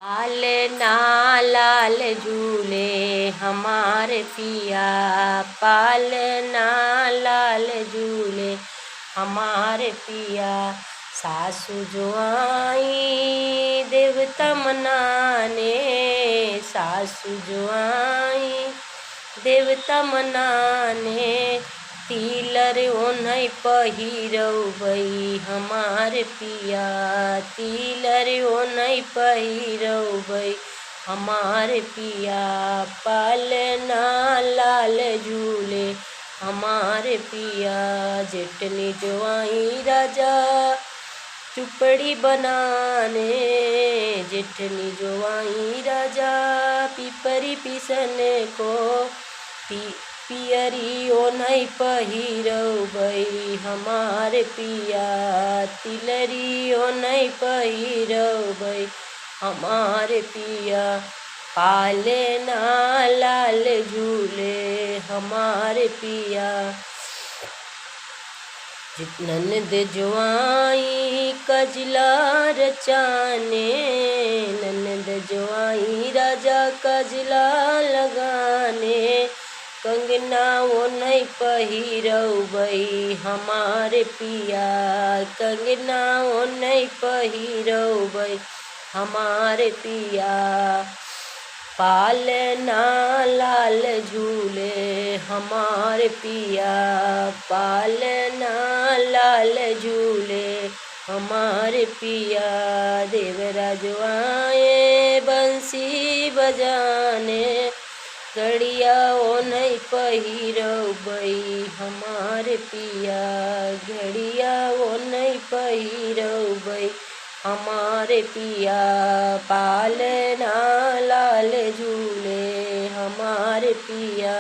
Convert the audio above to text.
लाल ना लाल झूले हमारे पिया, पालना लाल झूले हमारे पिया। सासू जो आई देवता मनाने, सासू जो आई देवता मनाने। तिलर ओन्हई पहिरौबै हमार पिया, तिलर ओन्हई पहिरौबै हमार पिया। पालना लाल झूले हमार पिया। जेठनी जो आई राजा चुपड़ी बनाने, जेठनी जो आई राजा पिपरी पिसने को। पियरी ओन्हई पहिरौबै हमार पिया, तिलरी ओन्हई पहिरौबै हमार पिया। पालना लाल झूले हमार पिया। ननद जो आई कजला रचाने, ननद जो आई राजा कजला लगाने। कंगना ओन्हई पहिरौबै हमार पिया, कंगना ओन्हई पहिरौबै हमार पिया। पालना लाल झूले हमार पिया, पालना लाल झूले हमार पिया। देवरा जो आए बंसी बजाने, घड़िया ओन्हई पहिरौबै हमार पिया, घड़िया ओन्हई पहिरौबै हमार पिया। पालना लाल झूले हमार पिया।